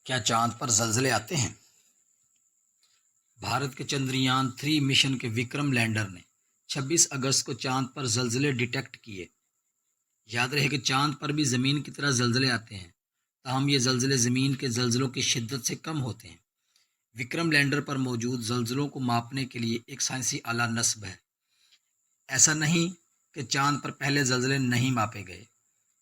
کیا چاند پر زلزلے آتے ہیں؟ بھارت کے چندریان 3 مشن کے وکرم لینڈر نے 26 اگست کو چاند پر زلزلے ڈیٹیکٹ کیے۔ یاد رہے کہ چاند پر بھی زمین کی طرح زلزلے آتے ہیں، تاہم یہ زلزلے زمین کے زلزلوں کی شدت سے کم ہوتے ہیں۔ وکرم لینڈر پر موجود زلزلوں کو ماپنے کے لیے ایک سائنسی آلہ نصب ہے۔ ایسا نہیں کہ چاند پر پہلے زلزلے نہیں ماپے گئے۔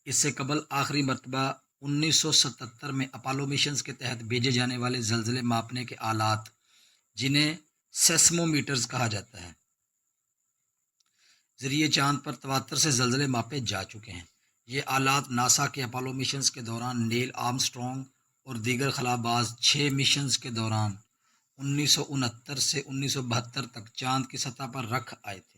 اس سے قبل آخری مرتبہ 1977 میں اپولو مشنز کے تحت بھیجے جانے والے زلزلے ماپنے کے آلات، جنہیں سیسمومیٹرز کہا جاتا ہے، ذریعے چاند پر تواتر سے زلزلے ماپے جا چکے ہیں۔ یہ آلات ناسا کے اپولو مشنز کے دوران نیل آرمسٹرانگ اور دیگر خلاباز 6 مشنز کے دوران 1969 سے 1972 تک چاند کی سطح پر رکھ آئے تھے۔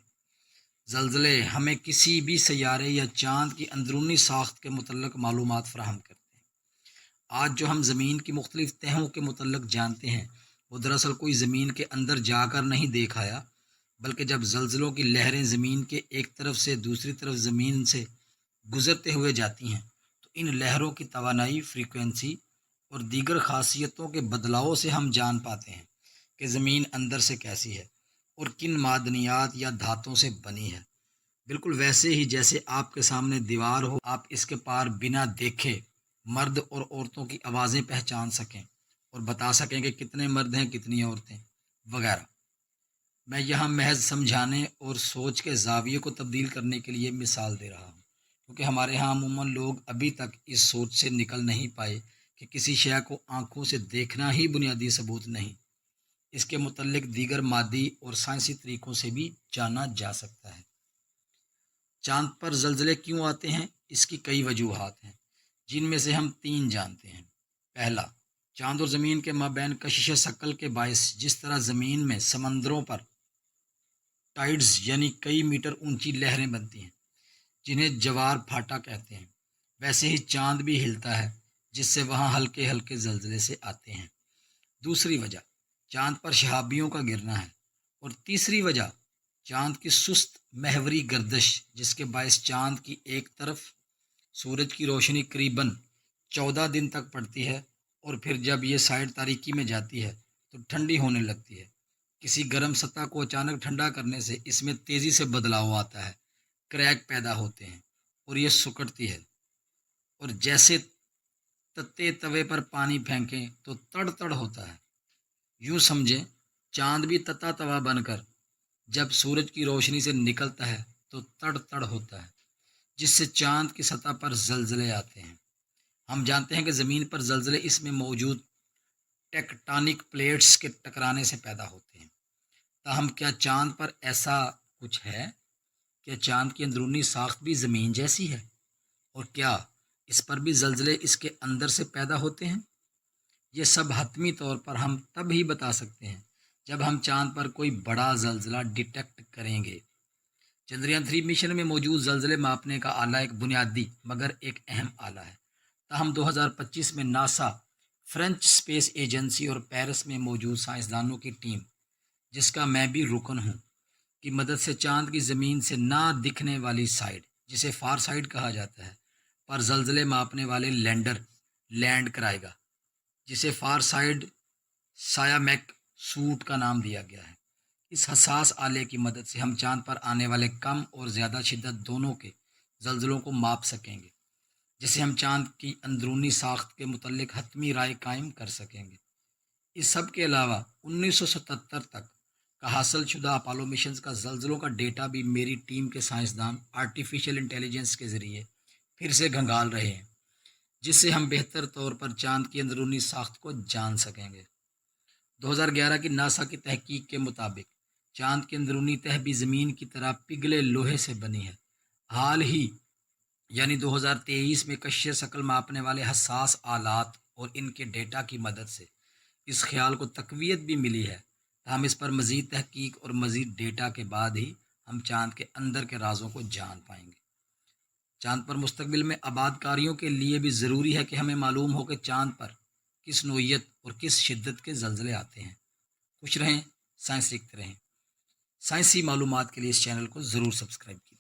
زلزلے ہمیں کسی بھی سیارے یا چاند کی اندرونی ساخت کے متعلق معلومات فراہم کرتے ہیں۔ آج جو ہم زمین کی مختلف تہوں کے متعلق جانتے ہیں، وہ دراصل کوئی زمین کے اندر جا کر نہیں دیکھ آیا، بلکہ جب زلزلوں کی لہریں زمین کے ایک طرف سے دوسری طرف زمین سے گزرتے ہوئے جاتی ہیں تو ان لہروں کی توانائی، فریکوینسی اور دیگر خاصیتوں کے بدلاؤ سے ہم جان پاتے ہیں کہ زمین اندر سے کیسی ہے اور کن معدنیات یا دھاتوں سے بنی ہے۔ بالکل ویسے ہی جیسے آپ کے سامنے دیوار ہو، آپ اس کے پار بنا دیکھے مرد اور عورتوں کی آوازیں پہچان سکیں اور بتا سکیں کہ کتنے مرد ہیں، کتنی عورتیں وغیرہ۔ میں یہاں محض سمجھانے اور سوچ کے زاویے کو تبدیل کرنے کے لیے مثال دے رہا ہوں، کیونکہ ہمارے ہاں عموماً لوگ ابھی تک اس سوچ سے نکل نہیں پائے کہ کسی شے کو آنکھوں سے دیکھنا ہی بنیادی ثبوت نہیں، اس کے متعلق دیگر مادی اور سائنسی طریقوں سے بھی جانا جا سکتا ہے۔ چاند پر زلزلے کیوں آتے ہیں؟ اس کی کئی وجوہات ہیں، جن میں سے ہم 3 جانتے ہیں۔ پہلا، چاند اور زمین کے مابین کشش ثقل کے باعث جس طرح زمین میں سمندروں پر ٹائیڈز یعنی کئی میٹر اونچی لہریں بنتی ہیں، جنہیں جوار پھاٹا کہتے ہیں، ویسے ہی چاند بھی ہلتا ہے، جس سے وہاں ہلکے ہلکے زلزلے سے آتے ہیں۔ دوسری وجہ چاند پر شہابیوں کا گرنا ہے، اور تیسری وجہ چاند کی سست محوری گردش، جس کے باعث چاند کی ایک طرف سورج کی روشنی قریباً 14 دن تک پڑتی ہے، اور پھر جب یہ سائڈ تاریکی میں جاتی ہے تو ٹھنڈی ہونے لگتی ہے۔ کسی گرم سطح کو اچانک ٹھنڈا کرنے سے اس میں تیزی سے بدلاؤ آتا ہے، کریک پیدا ہوتے ہیں اور یہ سکڑتی ہے، اور جیسے تتے توے پر پانی پھینکیں تو تڑ تڑ ہوتا ہے۔ یوں سمجھیں چاند بھی تتا توا بن کر جب سورج کی روشنی سے نکلتا ہے تو تڑ تڑ ہوتا ہے، جس سے چاند کی سطح پر زلزلے آتے ہیں۔ ہم جانتے ہیں کہ زمین پر زلزلے اس میں موجود ٹیکٹونک پلیٹس کے ٹکرانے سے پیدا ہوتے ہیں، تاہم کیا چاند پر ایسا کچھ ہے؟ کیا چاند کی اندرونی ساخت بھی زمین جیسی ہے؟ اور کیا اس پر بھی زلزلے اس کے اندر سے پیدا ہوتے ہیں؟ یہ سب حتمی طور پر ہم تب ہی بتا سکتے ہیں جب ہم چاند پر کوئی بڑا زلزلہ ڈیٹیکٹ کریں گے۔ چندریان 3 مشن میں موجود زلزلے ماپنے کا آلہ ایک بنیادی مگر ایک اہم آلہ ہے، تاہم 2025 میں ناسا، فرینچ اسپیس ایجنسی اور پیرس میں موجود سائنسدانوں کی ٹیم، جس کا میں بھی رکن ہوں، کی مدد سے چاند کی زمین سے نہ دکھنے والی سائڈ، جسے فار سائڈ کہا جاتا ہے، پر زلزلے ماپنے والے لینڈر لینڈ کرائے گا، جسے فار سائڈ سایامیک سوٹ کا نام دیا گیا ہے۔ اس حساس آلے کی مدد سے ہم چاند پر آنے والے کم اور زیادہ شدت دونوں کے زلزلوں کو ماپ سکیں گے، جسے ہم چاند کی اندرونی ساخت کے متعلق حتمی رائے قائم کر سکیں گے۔ اس سب کے علاوہ 1977 تک کا حاصل شدہ اپولو مشنز کا زلزلوں کا ڈیٹا بھی میری ٹیم کے سائنسدان آرٹیفیشل انٹیلیجنس کے ذریعے پھر سے گھنگال رہے ہیں، جس سے ہم بہتر طور پر چاند کی اندرونی ساخت کو جان سکیں گے۔ 2011 کی ناسا کی تحقیق کے مطابق چاند کی اندرونی تہہ بھی زمین کی طرح پگھلے لوہے سے بنی ہے۔ حال ہی یعنی 2023 میں کشش ثقل ماپنے والے حساس آلات اور ان کے ڈیٹا کی مدد سے اس خیال کو تقویت بھی ملی ہے، ہم اس پر مزید تحقیق اور مزید ڈیٹا کے بعد ہی ہم چاند کے اندر کے رازوں کو جان پائیں گے۔ چاند پر مستقبل میں آباد کاریوں کے لیے بھی ضروری ہے کہ ہمیں معلوم ہو کہ چاند پر کس نوعیت اور کس شدت کے زلزلے آتے ہیں۔ خوش رہیں، سائنس سیکھتے رہیں۔ سائنسی معلومات کے لیے اس چینل کو ضرور سبسکرائب کیجیے۔